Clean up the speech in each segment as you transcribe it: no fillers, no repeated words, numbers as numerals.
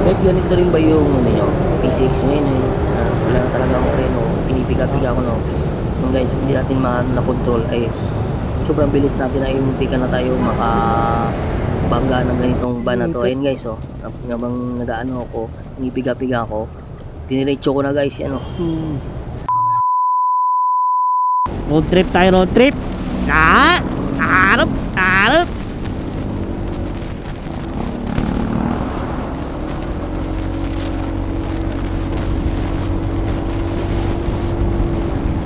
Guys, ganito rin ba yung ano nyo? PCX nyo yun eh. Wala na talaga akong preno. Pinipiga-piga ko no. Nung guys, hindi natin na-control ay sobrang bilis natin ay munti ka na tayo makabangga ng ganitong van na to. Ayun guys, oh. Habang nag-ano ako, pinipiga-piga ako. Diniretso ko na guys, ano. Road trip tayo, road trip. Arap, arap.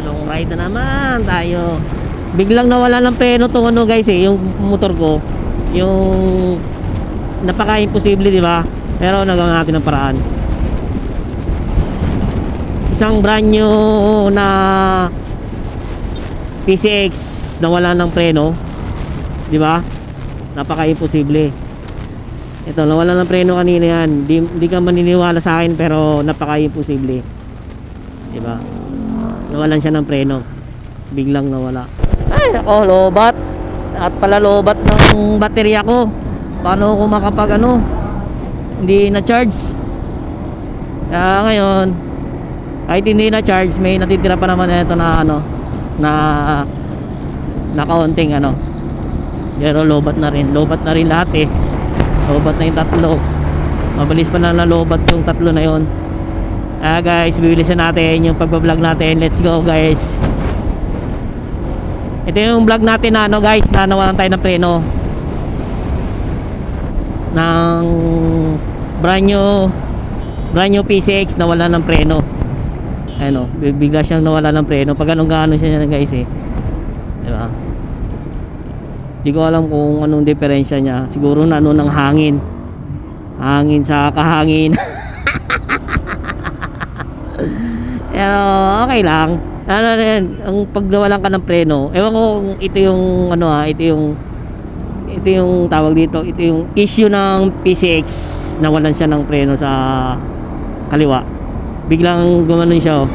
Long ride na naman tayo. Biglang nawala ng preno tong ano guys yung motor ko. Yung napaka-imposible, di ba? Pero nagawa natin ng paraan. Isang brand new na PCX nawala ng preno, di ba? Napaka-imposible. Ito, nawala ng preno kanina yan. Di ka maniniwala sa akin pero napaka-imposible. Di ba? Nawalan siya ng preno. Biglang nawala. Ay, nako, lobat. At pala lobat ng baterya ko. Paano ako makapag ano? Hindi na charge. Kaya ngayon, kahit hindi na charge, may natitira pa naman ito na ano, na kaunting ano. Pero lobat na rin lahat eh. Lobat na yung tatlo. Mabilis pa na lobat yung tatlo na yon. Guys, bibilisan natin yung pagbablog natin. Let's go guys. Ito yung vlog natin na ano guys, na nawalan tayo ng preno ng brand new PCX na wala ng preno. Ano, bigla siyang nawala ng preno. Pag anong gaano siya guys eh. Diba? Di ko alam kung anong diferensya niya. Siguro na ano ng hangin. Hangin sa kahangin. Pero okay lang. Ano rin, ang pag nawalan ka ng preno, ewan ko kung ito yung ano ito yung tawag dito, ito yung issue ng PCX, nawalan siya ng preno sa kaliwa. Biglang gumanon siya, oh.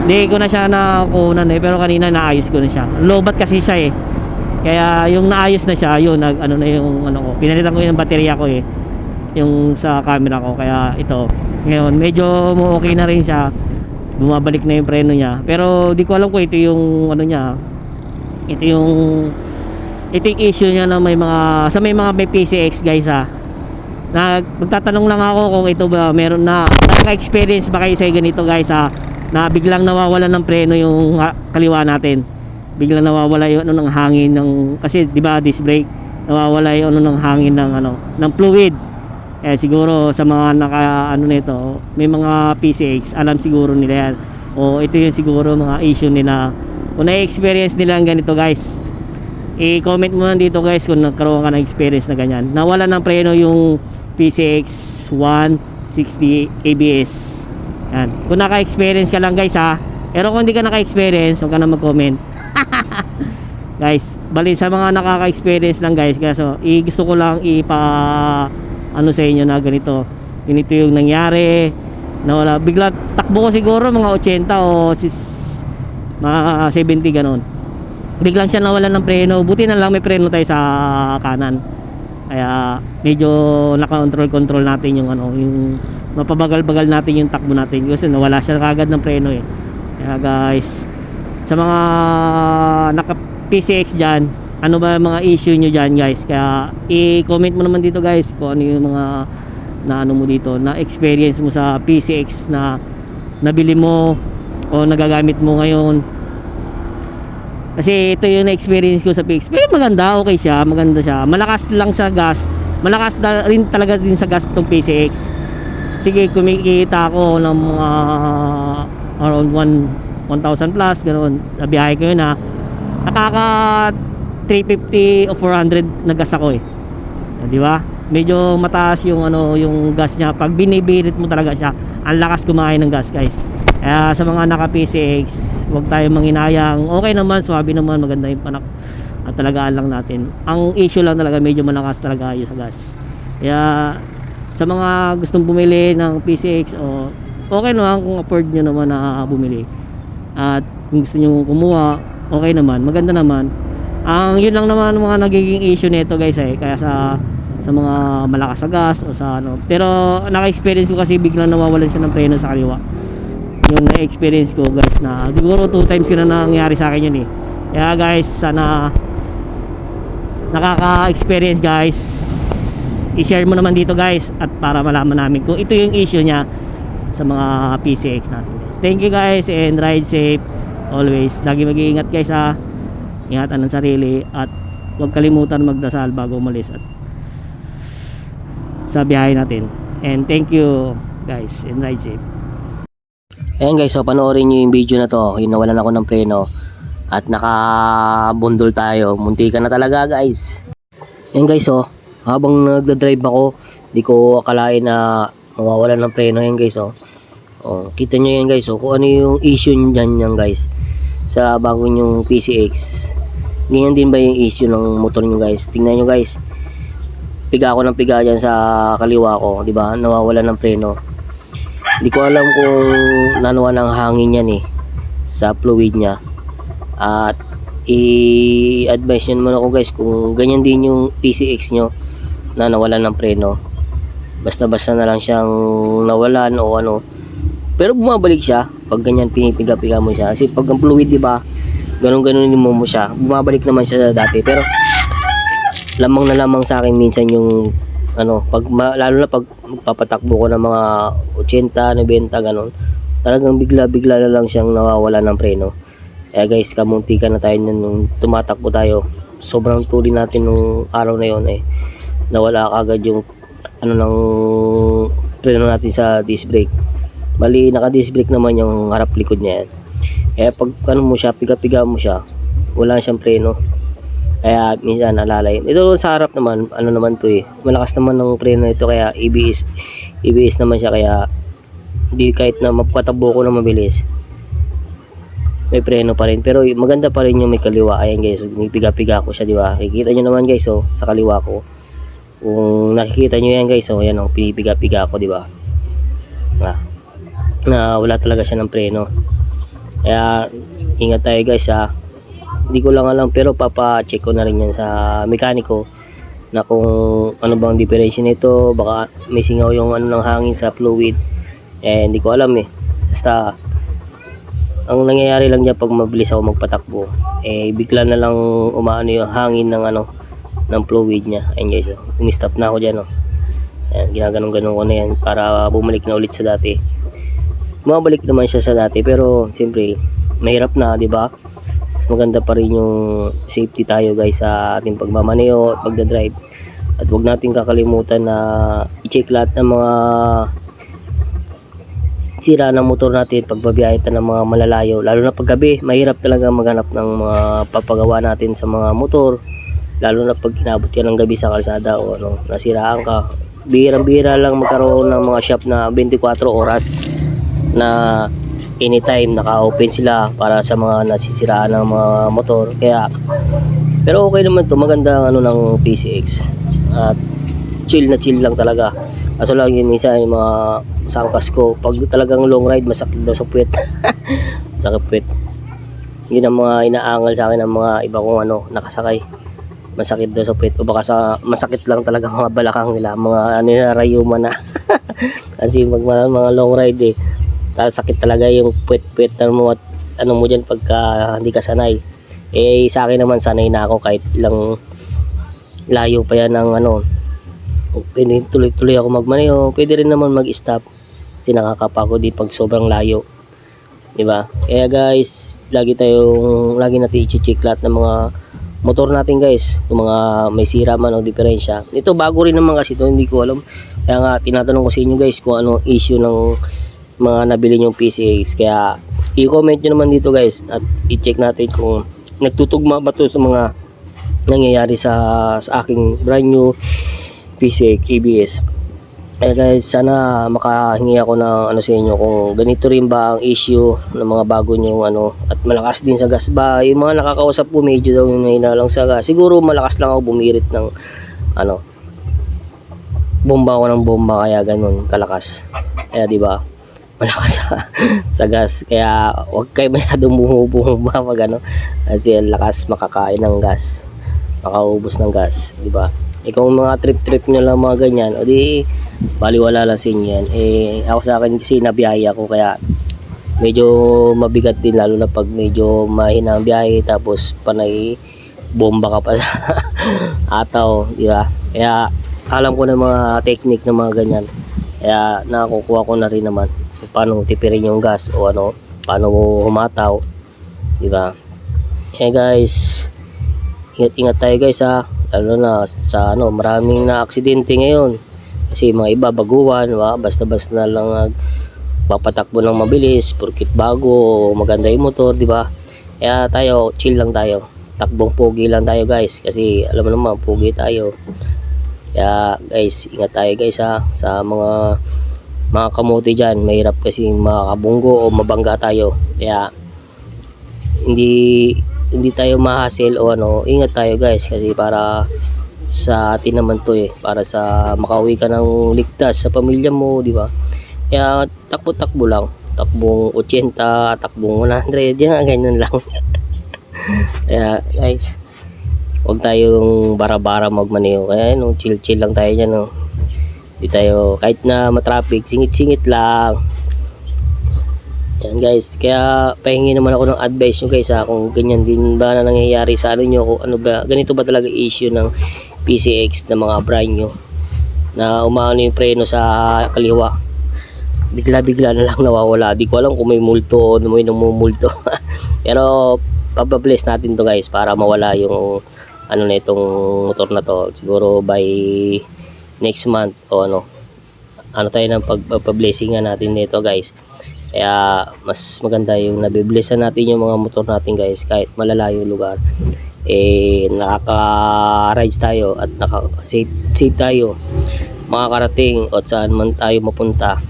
Hindi ko na siya nakunan eh, pero kanina naayos ko na siya. Lobat kasi siya eh. Kaya yung naayos na siya, yun, ano na yung ano ko. Pinalitan ko yung baterya ko eh. Yung sa camera ko, kaya ito. Ngayon, medyo okay na rin siya. Bumabalik na yung preno niya. Pero di ko alam kung ito yung ano niya. Ito yung issue niya na may mga PCX guys ha. Magtatanong lang ako kung ito ba meron na naka-experience ba kayo sa ganito guys ha, na biglang nawawala ng preno yung kaliwa natin. Biglang nawawala yung ano ng hangin ng, kasi di ba disc brake, nawawala yung ano ng hangin ng ano ng fluid. Siguro sa mga ano nito, may mga PCX, alam siguro nila yan. O ito yung siguro mga issue nila. Kung na-experience nila ang ganito guys, i-comment mo lang dito guys kung nagkaroon ka ng experience na ganyan. Nawala ng preno yung PCX 160 ABS. Yan. Kung naka-experience ka lang guys ha. Pero kung hindi ka naka-experience, huwag ka na mag-comment. Guys, bali sa mga nakaka-experience lang guys, kaya so, gusto ko lang ano sa inyo na ganito yung nangyari. Nawala, bigla takbo ko siguro mga 80 o mga 70 ganon. Biglang siya nawalan ng preno. Buti na lang may preno tayo sa kanan. Kaya medyo naka-control natin yung ano, yung mapabagal-bagal natin yung takbo natin kasi nawala siya kagad ng preno eh. Kaya guys, sa mga naka PCX dyan, ano ba mga issue nyo dyan guys? Kaya i-comment mo naman dito guys kung ano yung mga na ano mo dito, na experience mo sa PCX na nabili mo o nagagamit mo ngayon. Kasi ito yung na-experience ko sa PCX. Pero maganda, okay siya, maganda siya. Malakas lang sa gas. Malakas rin talaga din sa gas itong PCX. Sige, kumikita ako ng mga around 1,000 plus, ganoon. Sa biyahe ko yun ha. Nakaka 350 o 400 na gas ako eh. Di ba? Medyo mataas yung ano, yung gas niya. Pag binibirit mo talaga siya, ang lakas kumain ng gas, guys. Kaya sa mga naka PCX, huwag tayong manginayang. Okay naman, swabe naman, maganda yung panak. At talagaan lang natin. Ang issue lang talaga, medyo malakas talaga yung sa gas. Kaya sa mga gustong bumili ng PCX, okay naman kung afford nyo naman na bumili. At kung gusto nyo kumuha, okay naman, maganda naman. Ang yun lang naman mga nagiging issue nito guys eh. Kaya sa sa mga malakas sa gas o sa ano. Pero naka-experience ko kasi biglang nawawalan siya ng preno sa kaliwa. Yung na-experience ko guys, na siguro 2 times yun na nangyari sa akin yun eh. Kaya guys, sana nakaka-experience guys, i-share mo naman dito guys, at para malaman namin kung ito yung issue niya sa mga PCX natin guys. Thank you guys, and ride safe always. Lagi mag-iingat guys ha. Ingatan ng sarili at huwag kalimutan magdasal bago umalis at sa biyahe natin. And thank you guys, and ride safe. Ayan guys, so panoorin nyo yung video na to. Yung nawalan ako ng preno at nakabundol tayo. Munti ka na talaga guys. Ayan guys, so habang nagdadrive ako, di ko akalain na mawawalan ng preno. Ayan guys, so kita nyo yan guys, so kung ano yung issue nyan yan guys sa bago nyong PCX. Ganyan din ba yung issue ng motor nyo guys? Tingnan nyo guys, piga ako ng piga dyan sa kaliwa ko, di ba? Nawawalan ng preno. Di ko alam kung nanawa ng hangin yan eh sa fluid nya. At i-advise nyo naman ako guys kung ganyan din yung PCX nyo na nawalan ng preno. Basta-basta na lang siyang nawalan o ano. Pero bumabalik siya pag ganyan pinipiga-piga mo siya. Kasi pag ang fluid, di ba? Ganun-ganunin mo siya. Bumabalik naman siya sa dati. Pero lamang na lamang sa akin minsan yung ano, lalo na pag papatakbo ko ng mga 80, 90 ganun. Talagang bigla-bigla na lang siyang nawawala ng preno. Kaya guys, kamunti ka na tayo nung tumatakbo tayo. Sobrang tuli natin nung araw na yon eh. Nawala kagad yung ano ng preno natin sa disc brake. Bali, naka-disc brake naman yung harap likod niya yan. Kaya pag ano mo siya, piga-piga mo siya, wala siyang preno. Kaya minsan nalalay. Ito sa harap naman, ano naman to eh. Malakas naman ng preno ito, kaya EBS naman siya, kaya di kahit na mapatabo ko na mabilis, may preno pa rin. Pero maganda pa rin yung may kaliwa. Ayan guys, may piga-piga ko siya, di ba? Kikita nyo naman guys, oh, sa kaliwa ko. Kung nakikita nyo yan guys, oh, yan oh, pinipiga-piga ko, di ba? Na wala talaga siya ng preno. Kaya ingat tayo guys ha. Hindi ko lang alam, pero papa-check ko na rin yan sa mekaniko na kung ano bang difference nito. Baka may singaw yung ano ng hangin sa fluid. Hindi ko alam eh. Basta ang nangyayari lang dyan pag mabilis ako magpatakbo, bigla na lang umaano yung hangin ng ano ng fluid niya. Ayun guys, umistop na ako dyan. Ayan, ginaganong-ganong ko na yan para bumalik na ulit sa dati. Bumabalik naman siya sa dati, pero siyempre mahirap na, di ba? Mas maganda pa rin yung safety tayo guys sa ating pagmamaneo at pagdadrive. At huwag natin kakalimutan na i-check lahat ng mga sira ng motor natin pag babiyahe tayo ng mga malalayo. Lalo na pag gabi, mahirap talaga maghanap ng mga papagawa natin sa mga motor. Lalo na pag inabot ka ng gabi sa kalsada o ano, nasiraan ka. Bihirang-bihira lang magkaroon ng mga shop na 24 oras na anytime naka-open sila para sa mga nasisiraan ng mga motor. Kaya pero okay naman to, maganda ang ano ng PCX at chill na chill lang talaga. Kaso lang yun, minsan yung mga sangkas ko pag talagang long ride, masakit daw sa puwet. Sakit puwet. Yun ang mga inaangal sa akin ng mga iba kong ano nakasakay, masakit daw sa puwet, o baka sa masakit lang talaga mga balakang nila, mga ano na rayuma na. Kasi mga long ride sakit talaga yung puwet mo at ano mo dyan pagka hindi ka sanay. Sa akin naman sanay na ako kahit ilang layo pa yan ng ano. Pwede tuloy-tuloy ako magmaneho, pwede rin naman mag-stop kasi nakakapagod din pag sobrang layo, diba? Kaya guys, lagi natin i-check lahat ng mga motor natin guys, yung mga may sira man o diferensya. Ito bago rin naman kasi ito, hindi ko alam, kaya nga tinatanong ko sa inyo guys kung ano issue ng mga nabili nyong PCX. Kaya i-comment nyo naman dito guys at i-check natin kung nagtutugma ba to sa mga nangyayari sa aking brand new PCX ABS. Kaya guys, sana makahingi ako ng ano sa inyo kung ganito rin ba ang issue ng mga bago nyong ano, at malakas din sa gas ba. Yung mga nakakausap ko medyo daw may lang sa gas, siguro malakas lang ako bumirit ng ano, bomba ako ng bomba, kaya ganun kalakas. Kaya di ba malakas sa gas, kaya huwag kayo masyadong bumubumba pag ano, kasi ang lakas makakain ng gas, makaubos ng gas, di ba? Kung mga trip-trip nyo lang mga ganyan, o di baliwala lang sa inyo yan. Ako sa akin kasi nabiyaya ko, kaya medyo mabigat din, lalo na pag medyo mahina ang biyahe tapos panay bomba ka pa sa ataw, di ba? Kaya alam ko na mga technique ng mga ganyan, kaya nakukuha ko na rin naman kung paano tipirin yung gas o ano, paano humataw, di ba? Kaya guys, ingat-ingat tayo guys ha, lalo na sa ano, maraming na aksidente ngayon kasi mga iba baguhan, ba? Basta-basta na lang papatakbo ng mabilis porkit bago o maganda yung motor, di ba? Kaya tayo, chill lang tayo, takbong pogi lang tayo guys, kasi alam mo naman pogi tayo. Kaya guys, ingat tayo guys ha, sa mga kamote dyan, mahirap kasi makabunggo o mabangga tayo. Kaya hindi tayo ma-hassle o ano, ingat tayo guys, kasi para sa atin naman to para sa makauwi ka ng ligtas sa pamilya mo, di ba? Kaya takbo-takbo lang, takbong 80, takbong 100, yan, ganyan lang. Kaya guys, huwag tayong bara-bara magmaneho, kaya no, chill-chill lang tayo dyan, no? Di tayo, kahit na matraffic, singit-singit lang. Yan guys, kaya pahingi naman ako ng advice nyo guys ha, kung ganyan din ba na nangyayari sa ano nyo, kung ano ba, ganito ba talaga issue ng PCX na mga brand nyo, na umaano yung preno sa kaliwa, bigla-bigla na lang nawawala. Di ko alam kung may multo o may namumulto. Pero papabless natin to guys para mawala yung ano na itong motor na to, siguro by next month o ano tayo ng pagpablessingan natin nito guys. Kaya mas maganda yung nabiblessan natin yung mga motor natin guys, kahit malalayo yung lugar, nakaka-rides tayo at naka-safe tayo makakarating o saan man tayo mapunta,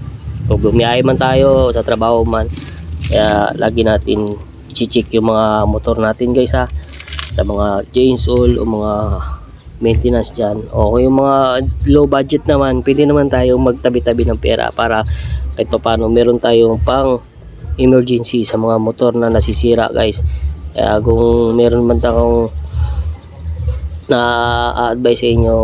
o bumiyahe man tayo sa trabaho man. Kaya lagi natin i-check yung mga motor natin guys ha, sa mga chains oil o mga maintenance dyan, o kung yung mga low budget naman, pwede naman tayong magtabi-tabi ng pera para kahit pa paano meron tayong pang emergency sa mga motor na nasisira guys. Kaya kung meron man tayong na-advise sa inyo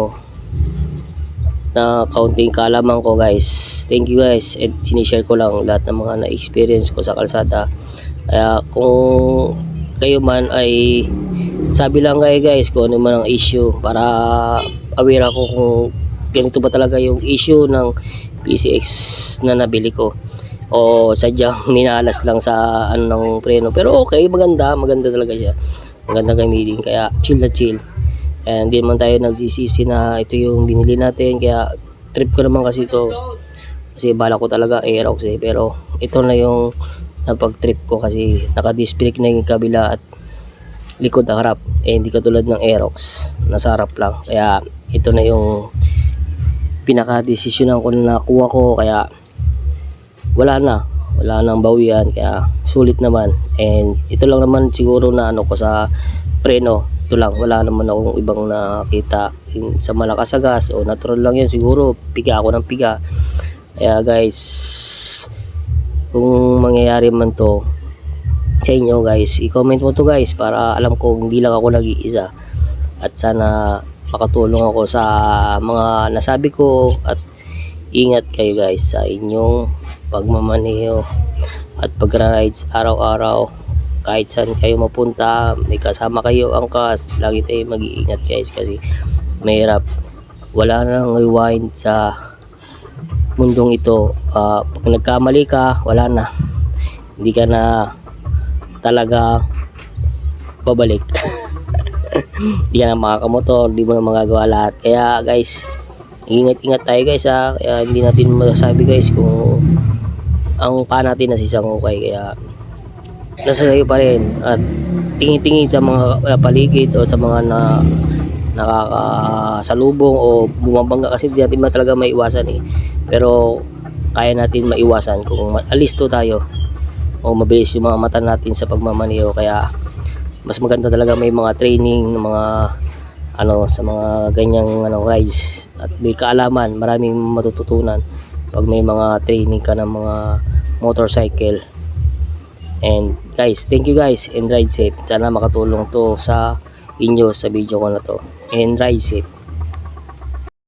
na kaunting kaalaman ko guys, thank you guys, at sinishare ko lang lahat ng mga na-experience ko sa kalsada. Kaya kung kayo man ay sabi lang kayo guys kung ano man ang issue, para aware ako kung ganito ba talaga yung issue ng PCX na nabili ko, o sadyang minalas lang sa ano ng preno. Pero okay, maganda talaga siya, maganda gamitin, kaya chill na chill. And hindi man tayo nagsisisi na ito yung binili natin, kaya trip ko naman kasi ito, kasi bala ko talaga Aerox pero ito na yung napag trip ko kasi naka-disc brake na yung kabila at likod na harap, hindi katulad ng Aerox nasa harap lang. Kaya ito na yung pinaka-desisyonan ko na nakuha ko, kaya wala nang bawian, kaya sulit naman. And ito lang naman siguro na ano ko sa preno, ito lang, wala naman akong ibang nakita sa malakas sa gas, o natural lang yan siguro, piga ako ng piga. Kaya guys, kung mangyayari man to sa inyo guys, i-comment mo to guys para alam ko hindi lang ako nag-iisa, at sana makatulong ako sa mga nasabi ko. At ingat kayo guys sa inyong pagmamaneho at pagra-rides araw-araw, kahit saan kayo mapunta, may kasama kayo angkas, lagi tayo mag-iingat guys, kasi mahirap, wala nang rewind sa mundong ito. Pag nagkamali ka, wala na, hindi ka na talaga babalik. Hindi ka na makakamotor, hindi mo na magagawa lahat. Kaya guys, ingat-ingat tayo guys ha. Kaya hindi natin masasabi guys kung ang paa natin nasisang okay, kaya nasa sayo pa rin, at tingin-tingin sa mga paligid o sa mga nakakasalubong o bumabangga, kasi hindi natin talaga maiwasan pero kaya natin maiwasan kung alisto tayo o mabilis yung mga mata natin sa pagmamaneho. Kaya mas maganda talaga may mga training ng mga sa mga ganyang rides, at may kaalaman, maraming matututunan pag may mga training ka ng mga motorcycle. And guys, thank you guys, and ride safe. Sana makatulong to sa inyo sa video ko na to, and ride safe.